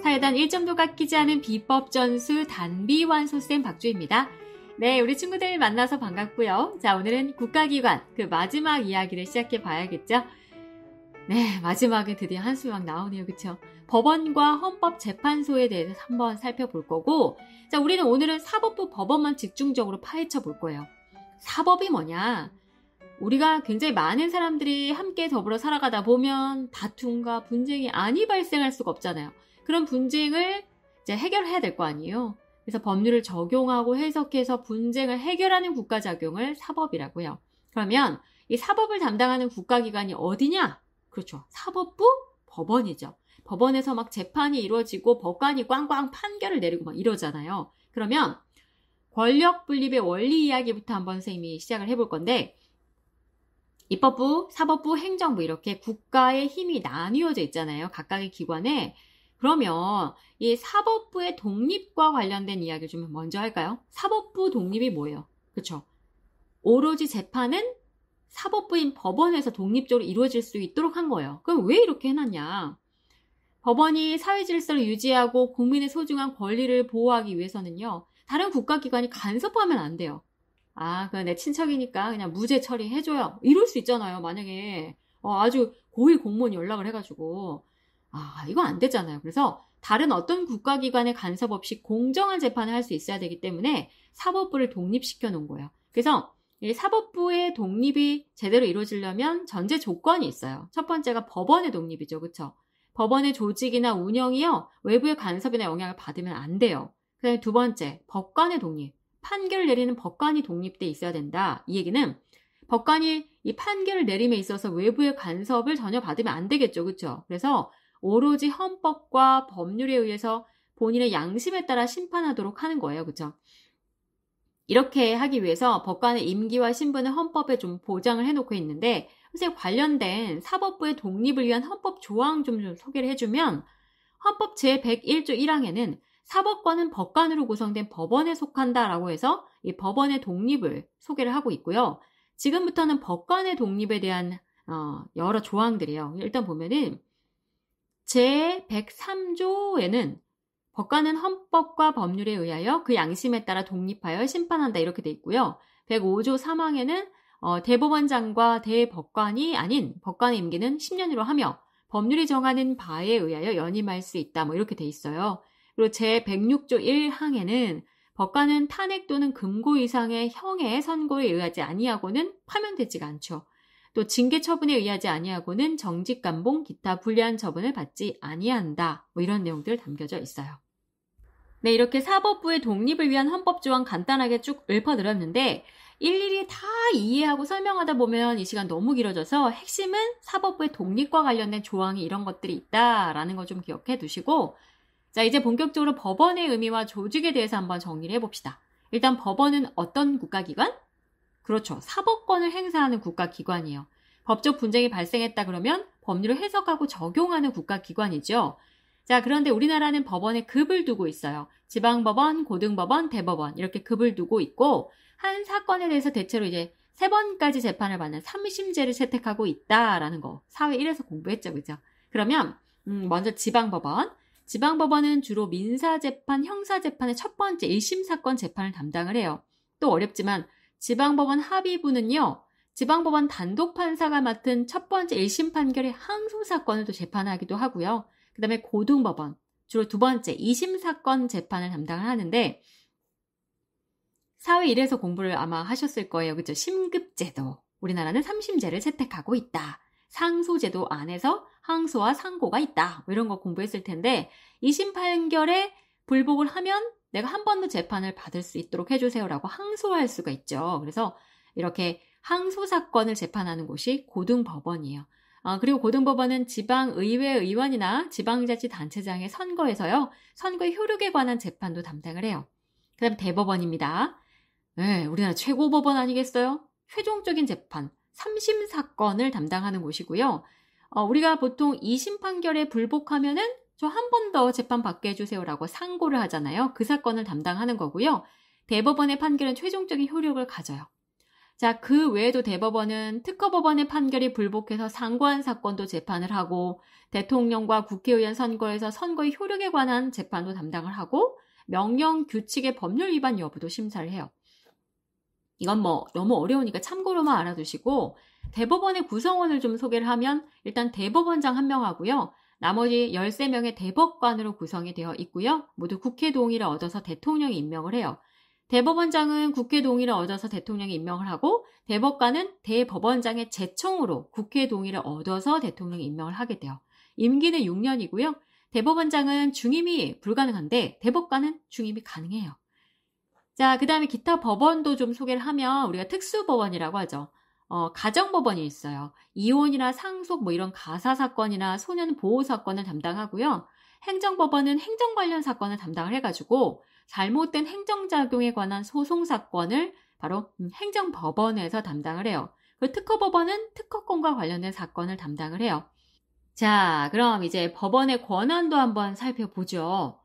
사회단 1점도 깎이지 않은 비법 전수 단비 완소쌤 박주입니다. 네, 우리 친구들 만나서 반갑고요. 자, 오늘은 국가기관 그 마지막 이야기를 시작해 봐야겠죠? 네, 마지막에 드디어 한숨이 막 나오네요. 그쵸? 법원과 헌법재판소에 대해서 한번 살펴볼 거고, 자, 우리는 오늘은 사법부 법원만 집중적으로 파헤쳐 볼 거예요. 사법이 뭐냐? 우리가 굉장히 많은 사람들이 함께 더불어 살아가다 보면 다툼과 분쟁이 안이 발생할 수가 없잖아요. 그런 분쟁을 이제 해결해야 될 거 아니에요. 그래서 법률을 적용하고 해석해서 분쟁을 해결하는 국가작용을 사법이라고 해요. 그러면 이 사법을 담당하는 국가기관이 어디냐? 그렇죠. 사법부 법원이죠. 법원에서 막 재판이 이루어지고 법관이 꽝꽝 판결을 내리고 막 이러잖아요. 그러면 권력 분립의 원리 이야기부터 한번 선생님이 시작을 해볼 건데, 입법부, 사법부, 행정부 이렇게 국가의 힘이 나뉘어져 있잖아요. 각각의 기관에. 그러면 이 사법부의 독립과 관련된 이야기를 좀 먼저 할까요? 사법부 독립이 뭐예요? 그렇죠? 오로지 재판은 사법부인 법원에서 독립적으로 이루어질 수 있도록 한 거예요. 그럼 왜 이렇게 해놨냐? 법원이 사회 질서를 유지하고 국민의 소중한 권리를 보호하기 위해서는요, 다른 국가기관이 간섭하면 안 돼요. 아, 내 친척이니까 그냥 무죄 처리해줘요. 이럴 수 있잖아요. 만약에 아주 고위 공무원이 연락을 해가지고 이거 안 되잖아요. 그래서 다른 어떤 국가기관의 간섭 없이 공정한 재판을 할 수 있어야 되기 때문에 사법부를 독립시켜 놓은 거예요. 그래서 이 사법부의 독립이 제대로 이루어지려면 전제 조건이 있어요. 첫 번째가 법원의 독립이죠. 그렇죠? 법원의 조직이나 운영이요, 외부의 간섭이나 영향을 받으면 안 돼요. 그다음에 두 번째, 법관의 독립. 판결을 내리는 법관이 독립돼 있어야 된다. 이 얘기는 법관이 이 판결을 내림에 있어서 외부의 간섭을 전혀 받으면 안 되겠죠. 그렇죠? 그래서 오로지 헌법과 법률에 의해서 본인의 양심에 따라 심판하도록 하는 거예요. 그렇죠? 이렇게 하기 위해서 법관의 임기와 신분을 헌법에 좀 보장을 해놓고 있는데, 선생님 관련된 사법부의 독립을 위한 헌법 조항 좀 소개를 해주면, 헌법 제101조 1항에는 사법권은 법관으로 구성된 법원에 속한다라고 해서 이 법원의 독립을 소개를 하고 있고요. 지금부터는 법관의 독립에 대한 여러 조항들이에요. 일단 보면은 제103조에는 법관은 헌법과 법률에 의하여 그 양심에 따라 독립하여 심판한다 이렇게 돼 있고요. 105조 3항에는 대법원장과 대법관이 아닌 법관의 임기는 10년으로 하며 법률이 정하는 바에 의하여 연임할 수 있다 뭐 이렇게 돼 있어요. 그리고 제106조 1항에는 법관은 탄핵 또는 금고 이상의 형의 선고에 의하지 아니하고는 파면되지가 않죠. 또 징계 처분에 의하지 아니하고는 정직 감봉 기타 불리한 처분을 받지 아니한다. 뭐 이런 내용들 담겨져 있어요. 네, 이렇게 사법부의 독립을 위한 헌법 조항 간단하게 쭉 읊어드렸는데 일일이 다 이해하고 설명하다 보면 이 시간 너무 길어져서 핵심은 사법부의 독립과 관련된 조항이 이런 것들이 있다라는 거 좀 기억해 두시고, 자, 이제 본격적으로 법원의 의미와 조직에 대해서 한번 정리를 해봅시다. 일단 법원은 어떤 국가기관? 그렇죠. 사법권을 행사하는 국가기관이에요. 법적 분쟁이 발생했다 그러면 법률을 해석하고 적용하는 국가기관이죠. 자, 그런데 우리나라는 법원에 급을 두고 있어요. 지방법원, 고등법원, 대법원 이렇게 급을 두고 있고, 한 사건에 대해서 대체로 이제 3번까지 재판을 받는 3심제를 채택하고 있다라는 거 사회 1에서 공부했죠. 그죠? 그러면 먼저 지방법원. 지방법원은 주로 민사재판, 형사재판의 첫 번째 1심 사건 재판을 담당을 해요. 또 어렵지만 지방법원 합의부는요, 지방법원 단독 판사가 맡은 첫 번째 1심 판결의 항소 사건을 또 재판하기도 하고요. 그 다음에 고등법원, 주로 두 번째 2심 사건 재판을 담당을 하는데, 사회 1에서 공부를 아마 하셨을 거예요. 그죠? 심급제도. 우리나라는 3심제를 채택하고 있다. 상소제도 안에서 항소와 상고가 있다. 뭐 이런 거 공부했을 텐데, 2심 판결에 불복을 하면 내가 한 번 더 재판을 받을 수 있도록 해주세요라고 항소할 수가 있죠. 그래서 이렇게 항소 사건을 재판하는 곳이 고등법원이에요. 그리고 고등법원은 지방의회 의원이나 지방자치단체장의 선거에서요, 선거의 효력에 관한 재판도 담당을 해요. 그 다음 대법원입니다. 네, 우리나라 최고 법원 아니겠어요? 최종적인 재판, 3심 사건을 담당하는 곳이고요. 우리가 보통 2심 판결에 불복하면은 저 한 번 더 재판 받게 해주세요라고 상고를 하잖아요. 그 사건을 담당하는 거고요. 대법원의 판결은 최종적인 효력을 가져요. 자, 그 외에도 대법원은 특허법원의 판결이 불복해서 상고한 사건도 재판을 하고 대통령과 국회의원 선거에서 선거의 효력에 관한 재판도 담당을 하고 명령 규칙의 법률 위반 여부도 심사를 해요. 이건 뭐 너무 어려우니까 참고로만 알아두시고 대법원의 구성원을 좀 소개를 하면 일단 대법원장 1명하고요. 나머지 13명의 대법관으로 구성이 되어 있고요. 모두 국회 동의를 얻어서 대통령이 임명을 해요. 대법원장은 국회 동의를 얻어서 대통령이 임명을 하고 대법관은 대법원장의 제청으로 국회 동의를 얻어서 대통령이 임명을 하게 돼요. 임기는 6년이고요. 대법원장은 중임이 불가능한데 대법관은 중임이 가능해요. 자, 그 다음에 기타 법원도 좀 소개를 하면 우리가 특수법원이라고 하죠. 가정법원이 있어요. 이혼이나 상속 뭐 이런 가사사건이나 소년보호사건을 담당하고요. 행정법원은 행정 관련 사건을 담당을 해가지고 잘못된 행정작용에 관한 소송사건을 바로 행정법원에서 담당을 해요. 그 특허법원은 특허권과 관련된 사건을 담당을 해요. 자, 그럼 이제 법원의 권한도 한번 살펴보죠.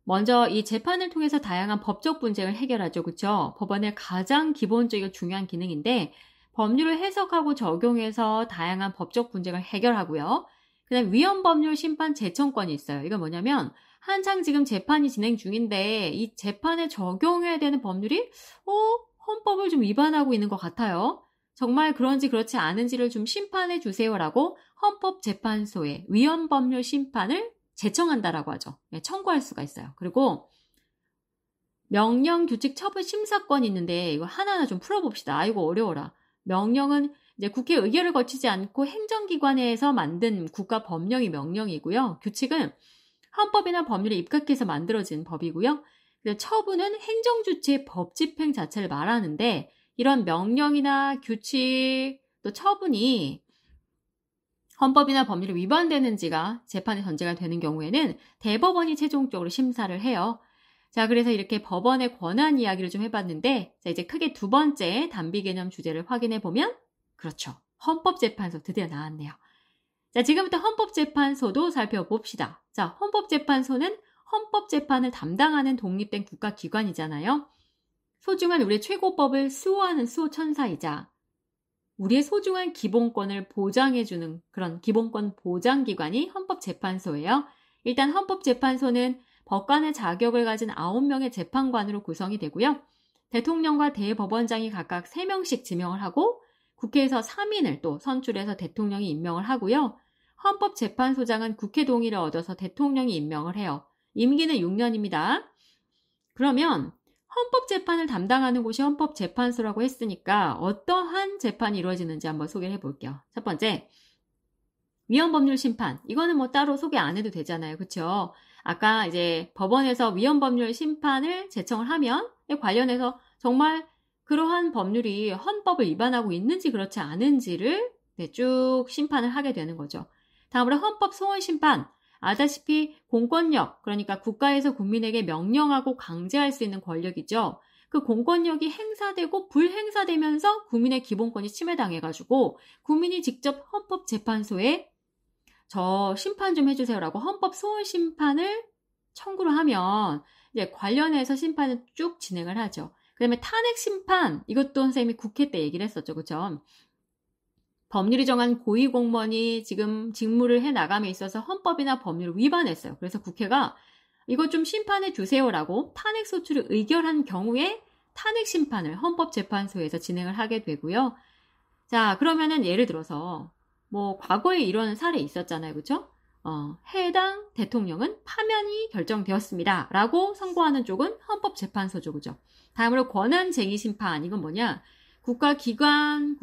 먼저 이 재판을 통해서 다양한 법적 분쟁을 해결하죠. 그렇죠? 법원의 가장 기본적이고 중요한 기능인데 법률을 해석하고 적용해서 다양한 법적 분쟁을 해결하고요. 그 다음에 위헌법률 심판 제청권이 있어요. 이건 뭐냐면 한창 지금 재판이 진행 중인데 이 재판에 적용해야 되는 법률이 헌법을 좀 위반하고 있는 것 같아요. 정말 그런지 그렇지 않은지를 좀 심판해 주세요라고 헌법재판소에 위헌법률 심판을 제청한다라고 하죠. 네, 청구할 수가 있어요. 그리고 명령 규칙 처분 심사권이 있는데 이거 하나하나 좀 풀어봅시다. 아이고 어려워라. 명령은 이제 국회 의결을 거치지 않고 행정기관에서 만든 국가 법령이 명령이고요. 규칙은 헌법이나 법률에 입각해서 만들어진 법이고요. 처분은 행정주체의 법 집행 자체를 말하는데 이런 명령이나 규칙 또 처분이 헌법이나 법률에 위반되는지가 재판의 전제가 되는 경우에는 대법원이 최종적으로 심사를 해요. 자, 그래서 이렇게 법원의 권한 이야기를 좀 해봤는데 자, 이제 크게 두 번째 단비 개념 주제를 확인해 보면 그렇죠. 헌법재판소 드디어 나왔네요. 자, 지금부터 헌법재판소도 살펴봅시다. 자, 헌법재판소는 헌법재판을 담당하는 독립된 국가기관이잖아요. 소중한 우리의 최고법을 수호하는 수호천사이자 우리의 소중한 기본권을 보장해주는 그런 기본권 보장기관이 헌법재판소예요. 일단 헌법재판소는 법관의 자격을 가진 9명의 재판관으로 구성이 되고요. 대통령과 대법원장이 각각 3명씩 지명을 하고 국회에서 3인을 또 선출해서 대통령이 임명을 하고요. 헌법재판소장은 국회 동의를 얻어서 대통령이 임명을 해요. 임기는 6년입니다. 그러면 헌법재판을 담당하는 곳이 헌법재판소라고 했으니까 어떠한 재판이 이루어지는지 한번 소개를 해볼게요. 첫 번째, 위헌법률 심판. 이거는 뭐 따로 소개 안 해도 되잖아요. 그렇죠? 아까 이제 법원에서 위헌법률 심판을 제청을 하면 관련해서 정말 그러한 법률이 헌법을 위반하고 있는지 그렇지 않은지를 쭉 심판을 하게 되는 거죠. 다음으로 헌법 소원 심판. 아다시피 공권력, 그러니까 국가에서 국민에게 명령하고 강제할 수 있는 권력이죠. 그 공권력이 행사되고 불행사되면서 국민의 기본권이 침해당해가지고 국민이 직접 헌법재판소에 저 심판 좀 해주세요라고 헌법 소원 심판을 청구를 하면 이제 관련해서 심판을 쭉 진행을 하죠. 그 다음에 탄핵 심판, 이것도 선생님이 국회 때 얘기를 했었죠. 그죠? 법률이 정한 고위공무원이 지금 직무를 해나감에 있어서 헌법이나 법률을 위반했어요. 그래서 국회가 이거 좀 심판해 주세요라고 탄핵 소추를 의결한 경우에 탄핵 심판을 헌법재판소에서 진행을 하게 되고요. 자, 그러면은 예를 들어서 뭐 과거에 이런 사례 있었잖아요. 그렇죠? 해당 대통령은 파면이 결정되었습니다. 라고 선고하는 쪽은 헌법재판소죠. 그죠? 다음으로 권한쟁의 심판. 이건 뭐냐? 국가기관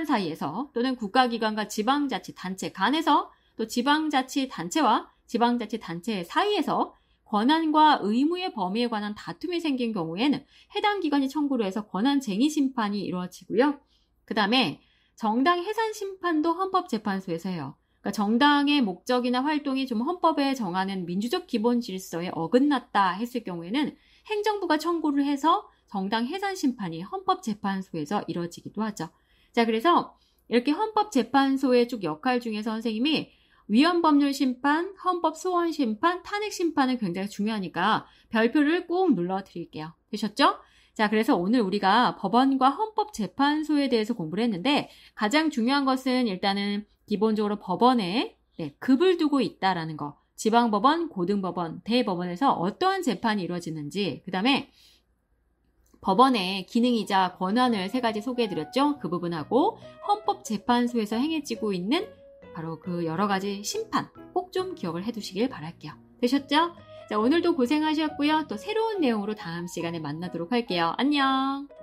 사이에서 또는 국가기관과 지방자치단체 간에서 또 지방자치단체와 지방자치단체 사이에서 권한과 의무의 범위에 관한 다툼이 생긴 경우에는 해당 기관이 청구를 해서 권한쟁의 심판이 이루어지고요. 그 다음에 정당 해산 심판도 헌법재판소에서 해요. 그러니까 정당의 목적이나 활동이 좀 헌법에 정하는 민주적 기본 질서에 어긋났다 했을 경우에는 행정부가 청구를 해서 정당 해산 심판이 헌법재판소에서 이루어지기도 하죠. 자, 그래서 이렇게 헌법재판소의 쭉 역할 중에서 선생님이 위헌법률 심판, 헌법 소원 심판, 탄핵 심판은 굉장히 중요하니까 별표를 꼭 눌러 드릴게요. 되셨죠? 자, 그래서 오늘 우리가 법원과 헌법재판소에 대해서 공부를 했는데 가장 중요한 것은 일단은 기본적으로 법원에 급을 두고 있다라는 거. 지방법원, 고등법원, 대법원에서 어떠한 재판이 이루어지는지, 그 다음에 법원의 기능이자 권한을 3가지 소개해드렸죠. 그 부분하고 헌법재판소에서 행해지고 있는 바로 그 여러 가지 심판 꼭 좀 기억을 해두시길 바랄게요. 되셨죠? 자, 오늘도 고생하셨고요. 또 새로운 내용으로 다음 시간에 만나도록 할게요. 안녕!